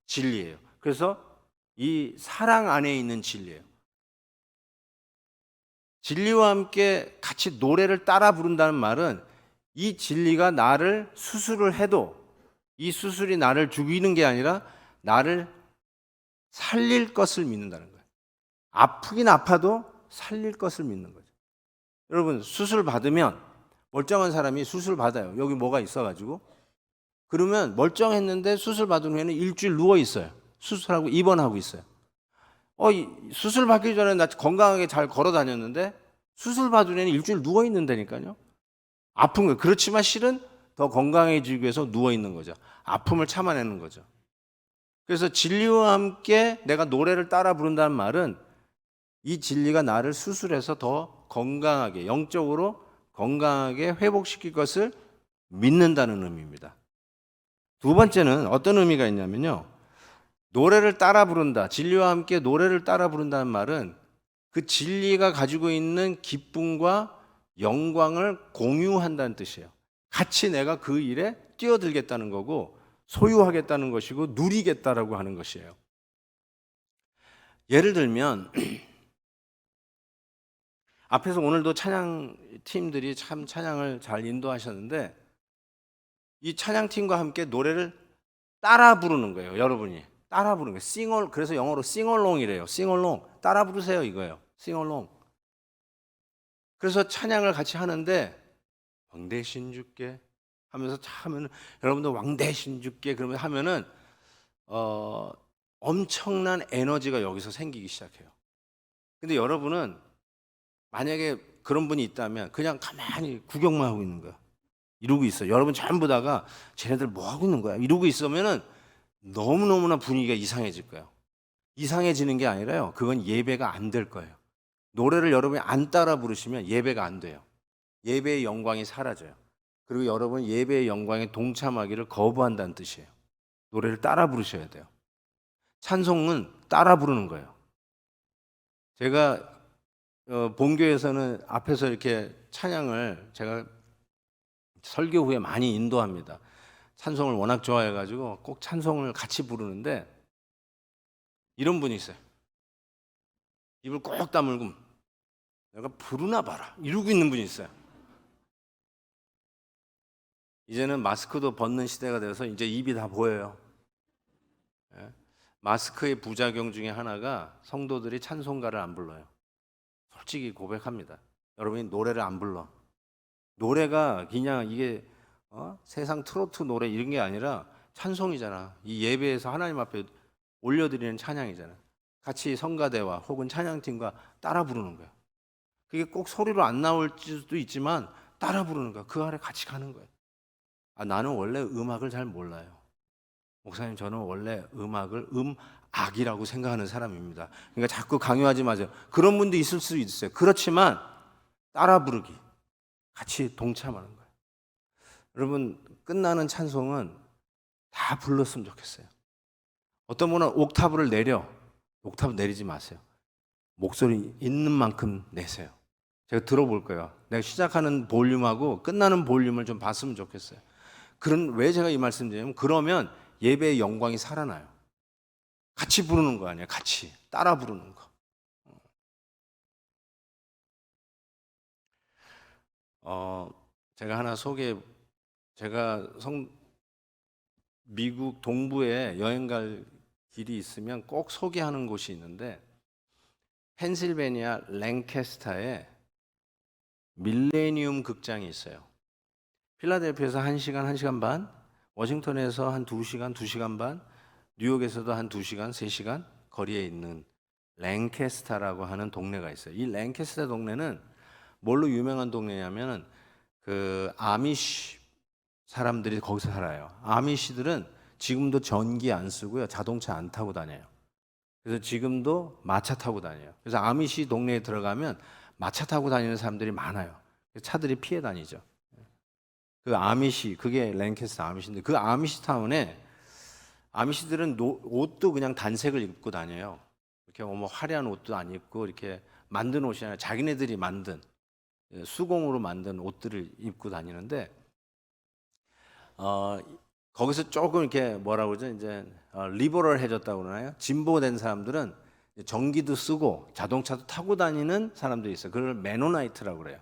진리예요. 그래서 이 사랑 안에 있는 진리예요. 진리와 함께 같이 노래를 따라 부른다는 말은 이 진리가 나를 수술을 해도 이 수술이 나를 죽이는 게 아니라 나를 살릴 것을 믿는다는 거예요. 아프긴 아파도 살릴 것을 믿는 거죠. 여러분 수술 받으면 멀쩡한 사람이 수술 받아요. 여기 뭐가 있어가지고 그러면 멀쩡했는데 수술 받은 후에는 일주일 누워 있어요. 수술하고 입원하고 있어요. 수술 받기 전에 나 건강하게 잘 걸어 다녔는데 수술 받은 후에는 일주일 누워 있는다니까요. 아픈 거예요. 그렇지만 실은 더 건강해지기 위해서 누워 있는 거죠. 아픔을 참아내는 거죠. 그래서 진리와 함께 내가 노래를 따라 부른다는 말은 이 진리가 나를 수술해서 더 건강하게, 영적으로 건강하게 회복시킬 것을 믿는다는 의미입니다. 두 번째는 어떤 의미가 있냐면요. 노래를 따라 부른다. 진리와 함께 노래를 따라 부른다는 말은 그 진리가 가지고 있는 기쁨과 영광을 공유한다는 뜻이에요. 같이 내가 그 일에 뛰어들겠다는 거고 소유하겠다는 것이고 누리겠다라고 하는 것이에요. 예를 들면 앞에서 오늘도 찬양 팀들이 참 찬양을 잘 인도하셨는데 이 찬양 팀과 함께 노래를 따라 부르는 거예요. 여러분이 따라 부르는 거예요. 그래서 영어로 싱얼롱이래요. 싱얼롱 따라 부르세요 이거예요. 싱얼롱. 그래서 찬양을 같이 하는데 왕대신 주께 하면서 하면은 여러분들 왕대신 주께 그러면 하면은 엄청난 에너지가 여기서 생기기 시작해요. 근데 여러분은 만약에 그런 분이 있다면 그냥 가만히 구경만 하고 있는 거야. 이러고 있어요. 여러분 전부 다가 쟤네들 뭐 하고 있는 거야? 이러고 있으면은 너무너무나 분위기가 이상해질 거예요. 이상해지는 게 아니라요. 그건 예배가 안 될 거예요. 노래를 여러분이 안 따라 부르시면 예배가 안 돼요. 예배의 영광이 사라져요. 그리고 여러분 예배의 영광에 동참하기를 거부한다는 뜻이에요. 노래를 따라 부르셔야 돼요. 찬송은 따라 부르는 거예요. 제가 본교에서는 앞에서 이렇게 찬양을 제가 설교 후에 많이 인도합니다. 찬송을 워낙 좋아해가지고 꼭 찬송을 같이 부르는데 이런 분이 있어요. 입을 꼭 다물고 내가 부르나 봐라 이러고 있는 분이 있어요. 이제는 마스크도 벗는 시대가 되어서 이제 입이 다 보여요. 예? 마스크의 부작용 중에 하나가 성도들이 찬송가를 안 불러요. 솔직히 고백합니다. 여러분이 노래를 안 불러. 노래가 그냥 이게 세상 트로트 노래 이런 게 아니라 찬송이잖아. 이 예배에서 하나님 앞에 올려드리는 찬양이잖아. 같이 성가대와 혹은 찬양팀과 따라 부르는 거야. 그게 꼭 소리로 안 나올 수도 있지만 따라 부르는 거야. 그 아래 같이 가는 거야. 나는 원래 음악을 잘 몰라요. 목사님 저는 원래 음악을 음악이라고 생각하는 사람입니다. 그러니까 자꾸 강요하지 마세요. 그런 분도 있을 수 있어요. 그렇지만 따라 부르기, 같이 동참하는 거예요. 여러분 끝나는 찬송은 다 불렀으면 좋겠어요. 어떤 분은 옥타브를 내려 옥타브 내리지 마세요. 목소리 있는 만큼 내세요. 제가 들어볼 거예요. 내가 시작하는 볼륨하고 끝나는 볼륨을 좀 봤으면 좋겠어요. 왜 제가 이 말씀 드리냐면, 그러면 예배의 영광이 살아나요. 같이 부르는 거 아니에요. 같이 따라 부르는 거. 제가 하나 제가 미국 동부에 여행 갈 길이 있으면 꼭 소개하는 곳이 있는데, 펜실베니아 랭캐스터에 밀레니움 극장이 있어요. 필라델피아에서 1시간, 1시간 반, 워싱턴에서 한 2시간, 2시간 반, 뉴욕에서도 한 2시간, 3시간 거리에 있는 랭캐스터라고 하는 동네가 있어요. 이 랭캐스터 동네는 뭘로 유명한 동네냐면, 그 아미시 사람들이 거기서 살아요. 아미시들은 지금도 전기 안 쓰고요, 자동차 안 타고 다녀요. 그래서 지금도 마차 타고 다녀요. 그래서 아미시 동네에 들어가면 마차 타고 다니는 사람들이 많아요. 차들이 피해 다니죠. 그게 랭캐스터 아미시인데, 그 아미시 타운에 아미시들은 옷도 그냥 단색을 입고 다녀요. 이렇게 뭐 화려한 옷도 안 입고, 이렇게 만든 옷이 아니라 자기네들이 만든, 수공으로 만든 옷들을 입고 다니는데, 거기서 조금 이렇게 뭐라고 그러죠? 이제 리버럴해졌다고 그러나요? 진보된 사람들은 전기도 쓰고 자동차도 타고 다니는 사람들이 있어요. 그걸 메노나이트라고 그래요.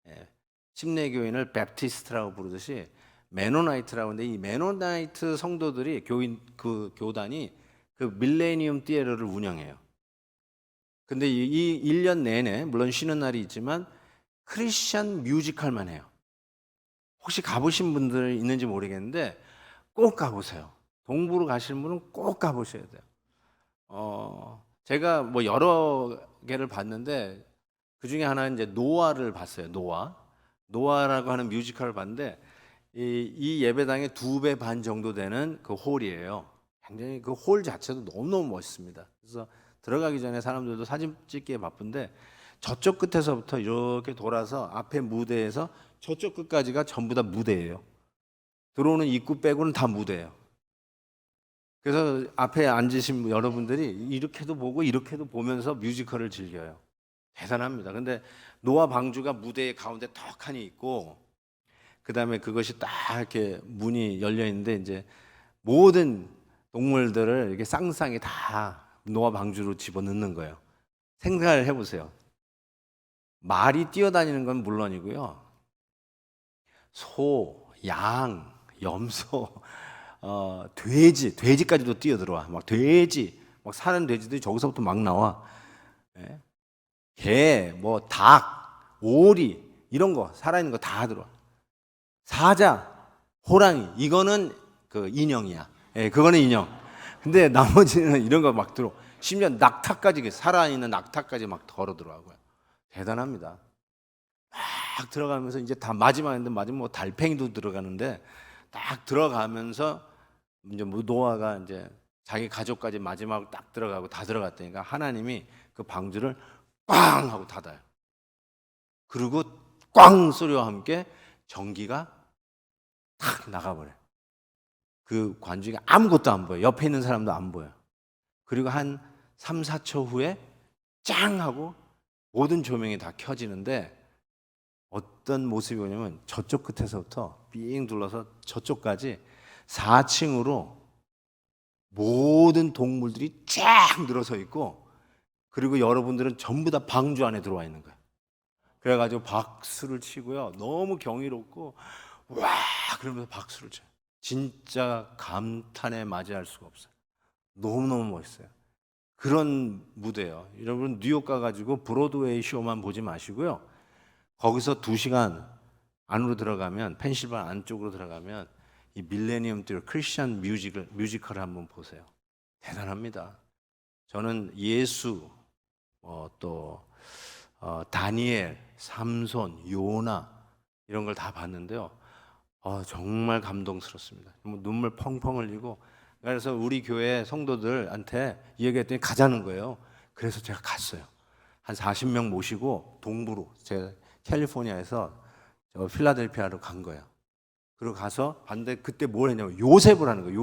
예. 침례교인을 베프티스트라고 부르듯이 메노나이트라고 하는데, 이 메노나이트 성도들이 그 교단이 그 밀레니엄 티에러를 운영해요. 근데 이 1년 내내 물론 쉬는 날이 있지만 크리스천 뮤지컬만 해요. 혹시 가보신 분들 있는지 모르겠는데 꼭 가보세요. 동부로 가시는 분은 꼭 가보셔야 돼요. 제가 뭐 여러 개를 봤는데, 그 중에 하나는 이제 노아를 봤어요. 노아라고 하는 뮤지컬을 봤는데, 이 예배당의 2배 반 정도 되는 그 홀이에요. 굉장히 그 홀 자체도 너무너무 멋있습니다. 그래서 들어가기 전에 사람들도 사진 찍기에 바쁜데, 저쪽 끝에서부터 이렇게 돌아서 앞에 무대에서 저쪽 끝까지가 전부 다 무대예요. 들어오는 입구 빼고는 다 무대예요. 그래서 앞에 앉으신 여러분들이 이렇게도 보고 이렇게도 보면서 뮤지컬을 즐겨요. 대단합니다. 근데 노아 방주가 무대의 가운데 턱하니 있고, 그 다음에 그것이 딱 이렇게 문이 열려 있는데, 이제 모든 동물들을 이렇게 쌍쌍이 다 노아 방주로 집어넣는 거예요. 생각을 해보세요. 말이 뛰어다니는 건 물론이고요, 소, 양, 염소, 돼지까지도 뛰어들어와. 막 돼지, 막 사는 돼지들이 저기서부터 막 나와. 예? 개, 뭐 닭, 오리 이런 거 살아있는 거 다 들어와. 사자, 호랑이, 이거는 그 인형이야. 예, 그거는 인형. 근데 나머지는 이런 거 막 들어. 심지어 낙타까지, 살아있는 낙타까지 막 걸어 들어가고요. 대단합니다. 막 들어가면서 이제 다 마지막인데, 뭐 달팽이도 들어가는데, 딱 들어가면서 이제 노아가 이제 자기 가족까지 마지막으로 딱 들어가고 다 들어갔다니까, 하나님이 그 방주를 꽝 하고 닫아요. 그리고 꽝 소리와 함께 전기가 탁 나가버려요. 그 관중이 아무것도 안 보여요. 옆에 있는 사람도 안 보여요. 그리고 한 3, 4초 후에 짱 하고 모든 조명이 다 켜지는데, 어떤 모습이 오냐면 저쪽 끝에서부터 삥 둘러서 저쪽까지 4층으로 모든 동물들이 쫙 늘어서 있고, 그리고 여러분들은 전부 다 방주 안에 들어와 있는 거예요. 그래가지고 박수를 치고요, 너무 경이롭고 와 그러면서 박수를 쳐요. 진짜 감탄에 맞이할 수가 없어요. 너무너무 멋있어요. 그런 무대예요. 여러분 뉴욕 가가지고 브로드웨이 쇼만 보지 마시고요, 거기서 2시간 안으로 들어가면, 펜실바니아 안쪽으로 들어가면 이 밀레니엄 티 크리스천 뮤지컬을 한번 보세요. 대단합니다. 저는 예수, 또 다니엘, 삼손, 요나 이런 걸 다 봤는데요, 정말 감동스럽습니다. 눈물 펑펑 흘리고, 그래서 우리 교회 성도들한테 얘기했더니 가자는 거예요. 그래서 제가 갔어요. 한 40명 모시고 동부로, 제가 캘리포니아에서 필라델피아로 간 거예요. 그리고 가서 봤는데, 그때 뭘 했냐면 요셉을 하는 거예요.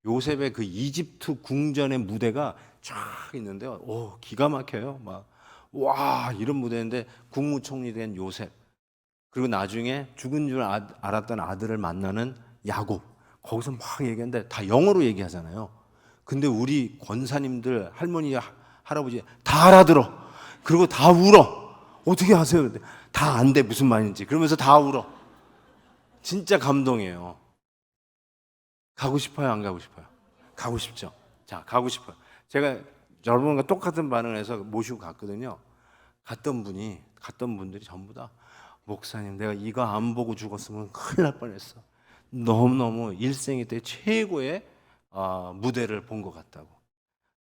요셉의 그 이집트 궁전의 무대가 쫙 있는데요. 오, 기가 막혀요. 막, 와, 이런 무대인데 국무총리 된 요셉. 그리고 나중에 죽은 줄 알았던 아들을 만나는 야곱. 거기서 막 얘기하는데 다 영어로 얘기하잖아요. 근데 우리 권사님들, 할머니, 할아버지 다 알아들어. 그리고 다 울어. 어떻게 하세요? 근데 다 안 돼. 무슨 말인지. 그러면서 다 울어. 진짜 감동이에요. 가고 싶어요? 안 가고 싶어요? 가고 싶죠. 자, 가고 싶어요. 제가 여러분과 똑같은 반응을 해서 모시고 갔거든요. 갔던 분들이 전부 다 목사님, 내가 이거 안 보고 죽었으면 큰일 날 뻔했어. 너무너무 일생일 때 최고의 무대를 본 것 같다고.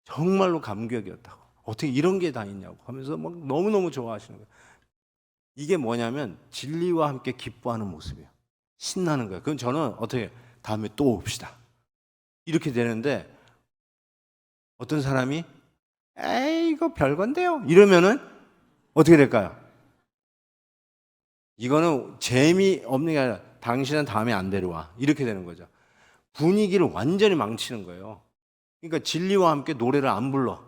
정말로 감격이었다고. 어떻게 이런 게 다 있냐고 하면서 막 너무너무 좋아하시는 거예요. 이게 뭐냐면 진리와 함께 기뻐하는 모습이에요. 신나는 거예요. 그건 저는 어떻게 다음에 또 옵시다. 이렇게 되는데 어떤 사람이 에이 이거 별건데요. 이러면은 어떻게 될까요? 이거는 재미없는 게 아니라 당신은 다음에 안 데려와. 이렇게 되는 거죠. 분위기를 완전히 망치는 거예요. 그러니까 진리와 함께 노래를 안 불러.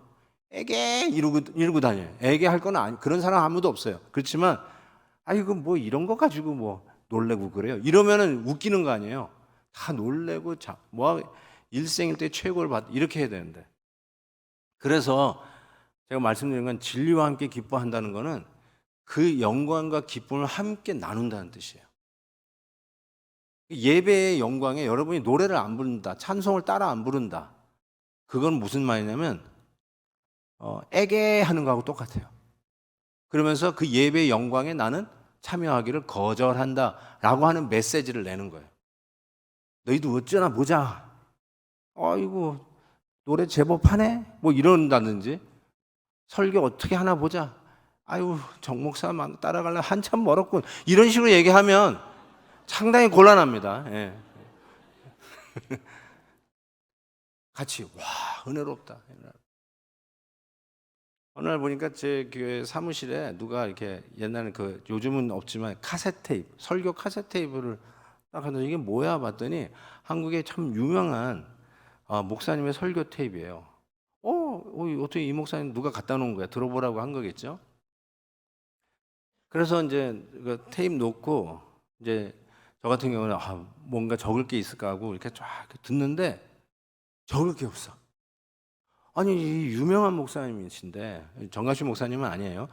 에게 이러고 다녀요. 에게 할 건 아니, 그런 사람 아무도 없어요. 그렇지만 아이고 뭐 이런 거 가지고 뭐 놀래고 그래요. 이러면은 웃기는 거 아니에요. 다 놀래고 뭐 일생일 때 최고를 받 이렇게 해야 되는데. 그래서 제가 말씀드린 건 진리와 함께 기뻐한다는 거는 그 영광과 기쁨을 함께 나눈다는 뜻이에요. 예배의 영광에 여러분이 노래를 안 부른다, 찬송을 따라 안 부른다. 그건 무슨 말이냐면 애게 하는 거하고 똑같아요. 그러면서 그 예배의 영광에 나는 참여하기를 거절한다라고 하는 메시지를 내는 거예요. 너희도 어쩌나 보자. 아이고 노래 제법 하네. 뭐 이런다든지 설교 어떻게 하나 보자. 아유 정 목사만 따라가려 한참 멀었군. 이런 식으로 얘기하면 상당히 곤란합니다. 예. 같이 와 은혜롭다. 어느 날 보니까 제 교회 사무실에 누가 이렇게 옛날에 그 요즘은 없지만 카세트 테이프, 설교 카세트 테이프를 딱 하는데 이게 뭐야 봤더니 한국에 참 유명한 목사님의 설교 테이프예요. 어떻게 이 목사님 누가 갖다 놓은 거야? 들어보라고 한 거겠죠? 그래서 이제 그 테이프 놓고 이제 저 같은 경우는 뭔가 적을 게 있을까 하고 이렇게 쫙 듣는데 적을 게 없어. 아니 이 유명한 목사님이신데 정가시 목사님은 아니에요.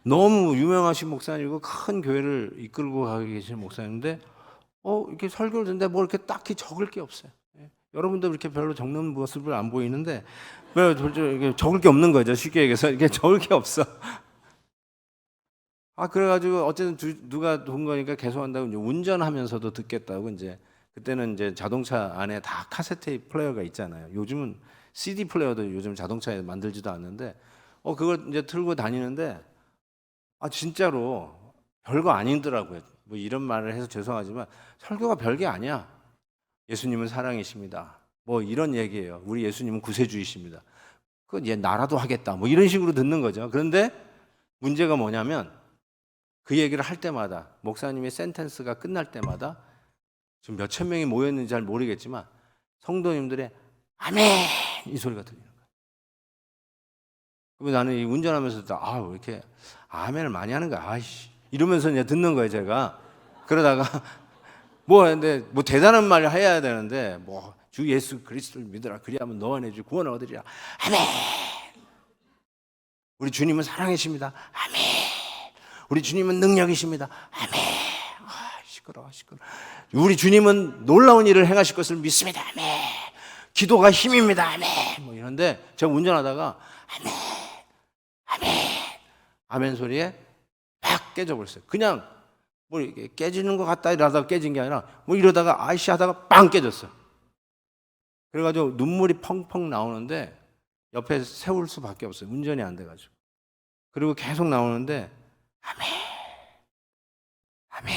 너무 유명하신 목사님이고 큰 교회를 이끌고 가고 계신 목사님인데 이렇게 설교를 듣는데 뭐 이렇게 딱히 적을 게 없어요. 예. 여러분도 이렇게 별로 적는 모습을 안 보이는데 이게 적을 게 없는 거죠. 쉽게 얘기해서 이게 적을 게 없어. 그래가지고 어쨌든 누가 돈 거니까 계속 한다고 이제 운전하면서도 듣겠다고 이제 그때는 이제 자동차 안에 다 카세트 플레이어가 있잖아요. 요즘은 CD 플레이어도 요즘 자동차에 만들지도 않는데 그걸 이제 틀고 다니는데 진짜로 별거 아니더라고요. 뭐 이런 말을 해서 죄송하지만 설교가 별게 아니야. 예수님은 사랑이십니다. 뭐 이런 얘기예요. 우리 예수님은 구세주이십니다. 그건 얘 나라도 하겠다. 뭐 이런 식으로 듣는 거죠. 그런데 문제가 뭐냐면 그 얘기를 할 때마다 목사님의 센텐스가 끝날 때마다 지금 몇천 명이 모였는지 잘 모르겠지만 성도님들의 아멘 이 소리가 들리는 거예요. 그러면 나는 이 운전하면서도 왜 이렇게 아멘을 많이 하는 거야. 아이씨 이러면서 이제 듣는 거예요 제가. 그러다가 근데 대단한 말을 해야 되는데 주 예수 그리스도를 믿으라 그리하면 너 안에 주 구원을 얻으리라. 아멘. 우리 주님은 사랑이십니다. 아멘. 우리 주님은 능력이십니다. 아멘. 시끄러워. 우리 주님은 놀라운 일을 행하실 것을 믿습니다. 아멘. 기도가 힘입니다. 아멘. 뭐 이런데 제가 운전하다가 아멘. 아멘 소리에 팍 깨져버렸어요. 그냥 뭐 이렇게 깨지는 것 같다 이러다가 깨진 게 아니라 뭐 이러다가 아이씨 하다가 빵 깨졌어. 그래가지고 눈물이 펑펑 나오는데 옆에 세울 수밖에 없어요. 운전이 안 돼가지고. 그리고 계속 나오는데 아멘, 아멘,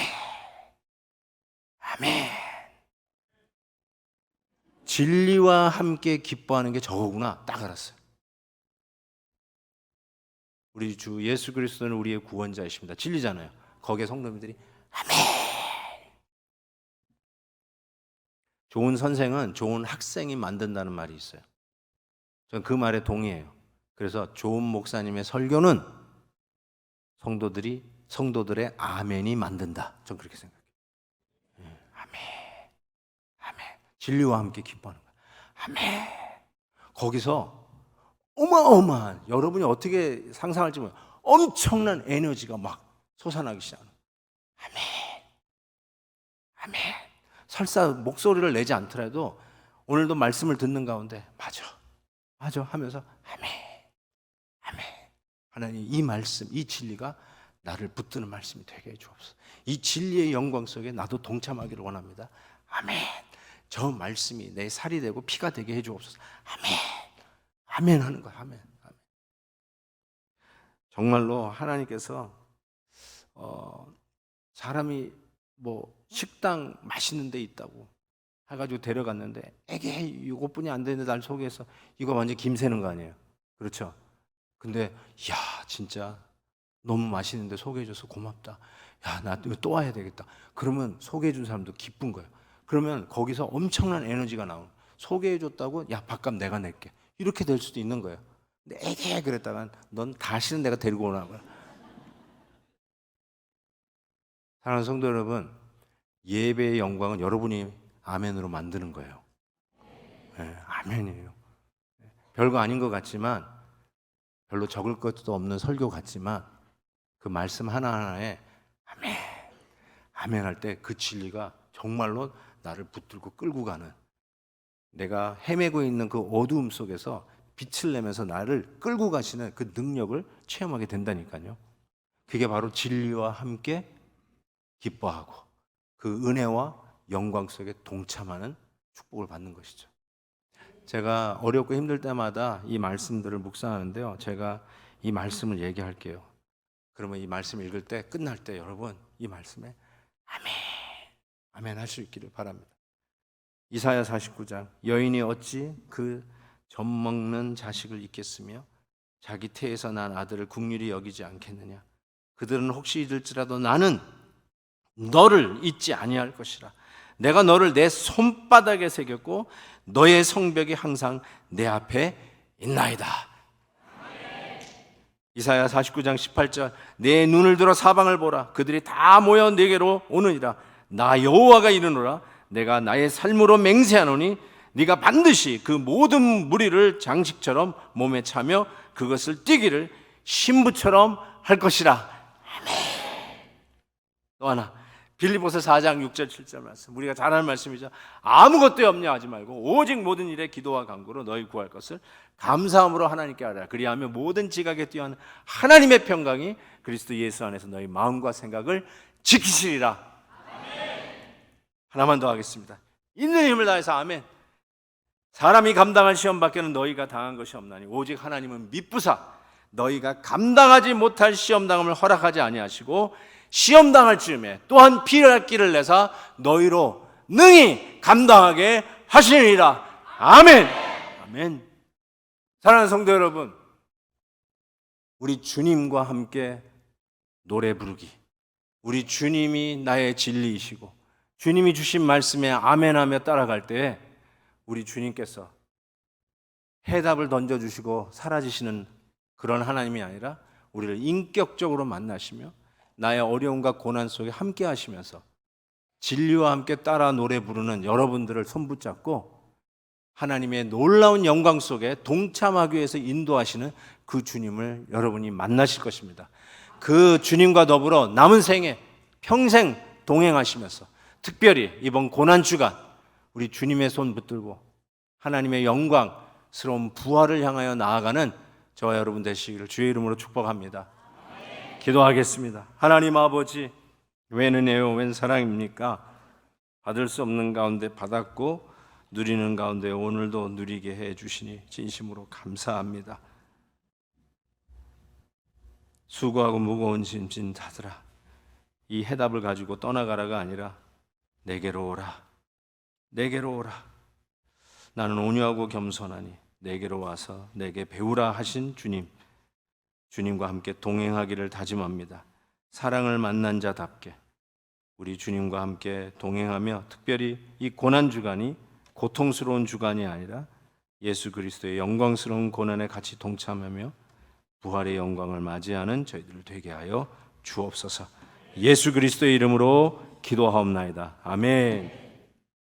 아멘. 진리와 함께 기뻐하는 게 저거구나 딱 알았어요. 우리 주 예수 그리스도는 우리의 구원자이십니다. 진리잖아요. 거기에 성도님들이 아멘. 좋은 선생은 좋은 학생이 만든다는 말이 있어요. 저는 그 말에 동의해요. 그래서 좋은 목사님의 설교는 성도들의 아멘이 만든다. 전 그렇게 생각해요. 아멘, 아멘. 진리와 함께 기뻐하는 거예요. 아멘. 거기서 어마어마한, 여러분이 어떻게 상상할지 모르겠어요. 엄청난 에너지가 막 솟아나기 시작하는 거예요. 아멘, 아멘. 설사 목소리를 내지 않더라도 오늘도 말씀을 듣는 가운데 맞아, 맞아 하면서 아멘, 아멘. 하나님, 이 말씀, 이 진리가 나를 붙드는 말씀이 되게 해주옵소서. 이 진리의 영광 속에 나도 동참하기를 원합니다. 아멘. 저 말씀이 내 살이 되고 피가 되게 해주옵소서. 아멘, 아멘 하는 거야. 아멘, 아멘. 정말로 하나님께서 사람이 뭐 식당 맛있는 데 있다고 해가지고 데려갔는데 에게 이것뿐이 안 되는데 날 소개해서 이거 완전 김새는 거 아니에요? 그렇죠? 근데 야 진짜 너무 맛있는데 소개해줘서 고맙다. 야 나 이거 또 와야 되겠다. 그러면 소개해준 사람도 기쁜 거예요. 그러면 거기서 엄청난 에너지가 나오는, 소개해줬다고 야 밥값 내가 낼게 이렇게 될 수도 있는 거예요. 근데 에게 그랬다간 넌 다시는 내가 데리고 오나 거야. 사랑하는 성도 여러분, 예배의 영광은 여러분이 아멘으로 만드는 거예요. 네, 아멘이에요. 별거 아닌 것 같지만, 별로 적을 것도 없는 설교 같지만 그 말씀 하나하나에 아멘, 아멘 할 때 그 진리가 정말로 나를 붙들고 끌고 가는, 내가 헤매고 있는 그 어두움 속에서 빛을 내면서 나를 끌고 가시는 그 능력을 체험하게 된다니까요. 그게 바로 진리와 함께 기뻐하고 그 은혜와 영광 속에 동참하는 축복을 받는 것이죠. 제가 어렵고 힘들 때마다 이 말씀들을 묵상하는데요. 제가 이 말씀을 얘기할게요. 그러면 이 말씀 읽을 때, 끝날 때 여러분 이 말씀에 아멘, 아멘 할 수 있기를 바랍니다. 이사야 49장, 여인이 어찌 그 젖먹는 자식을 잊겠으며 자기 태에서 난 아들을 긍휼히 여기지 않겠느냐. 그들은 혹시 잊을지라도 나는 너를 잊지 아니할 것이라. 내가 너를 내 손바닥에 새겼고 너의 성벽이 항상 내 앞에 있나이다. 이사야 49장 18절, 내 눈을 들어 사방을 보라. 그들이 다 모여 내게로 오느니라. 나 여호와가 이르노라. 내가 나의 삶으로 맹세하노니 네가 반드시 그 모든 무리를 장식처럼 몸에 차며 그것을 띠기를 신부처럼 할 것이라. 아멘. 또 하나, 빌립보서 4장 6절 7절 말씀, 우리가 잘 아는 말씀이죠. 아무것도 염려하지 말고 오직 모든 일에 기도와 간구로 너희 구할 것을 감사함으로 하나님께 아뢰라. 그리하면 모든 지각에 뛰어난 하나님의 평강이 그리스도 예수 안에서 너희 마음과 생각을 지키시리라. 아멘. 하나만 더 하겠습니다. 있는 힘을 다해서 아멘. 사람이 감당할 시험 밖에는 너희가 당한 것이 없나니 오직 하나님은 미쁘사 너희가 감당하지 못할 시험당함을 허락하지 아니하시고 시험당할 즈음에 또한 피할 길을 내사 너희로 능히 감당하게 하시리라. 아멘. 아멘. 사랑하는 성도 여러분, 우리 주님과 함께 노래 부르기, 우리 주님이 나의 진리이시고 주님이 주신 말씀에 아멘하며 따라갈 때 우리 주님께서 해답을 던져주시고 사라지시는 그런 하나님이 아니라 우리를 인격적으로 만나시며 나의 어려움과 고난 속에 함께 하시면서 진리와 함께 따라 노래 부르는 여러분들을 손붙잡고 하나님의 놀라운 영광 속에 동참하기 위해서 인도하시는 그 주님을 여러분이 만나실 것입니다. 그 주님과 더불어 남은 생에 평생 동행하시면서 특별히 이번 고난주간 우리 주님의 손 붙들고 하나님의 영광스러운 부활을 향하여 나아가는 저와 여러분 되시기를 주의 이름으로 축복합니다. 기도하겠습니다. 하나님 아버지, 웬 은혜요 웬 사랑입니까? 받을 수 없는 가운데 받았고 누리는 가운데 오늘도 누리게 해 주시니 진심으로 감사합니다. 수고하고 무거운 짐진 자들아, 이 해답을 가지고 떠나가라가 아니라 내게로 오라, 내게로 오라. 나는 온유하고 겸손하니 내게로 와서 내게 배우라 하신 주님, 주님과 함께 동행하기를 다짐합니다. 사랑을 만난 자답게 우리 주님과 함께 동행하며 특별히 이 고난 주간이 고통스러운 주간이 아니라 예수 그리스도의 영광스러운 고난에 같이 동참하며 부활의 영광을 맞이하는 저희들 되게 하여 주옵소서. 예수 그리스도의 이름으로 기도하옵나이다. 아멘.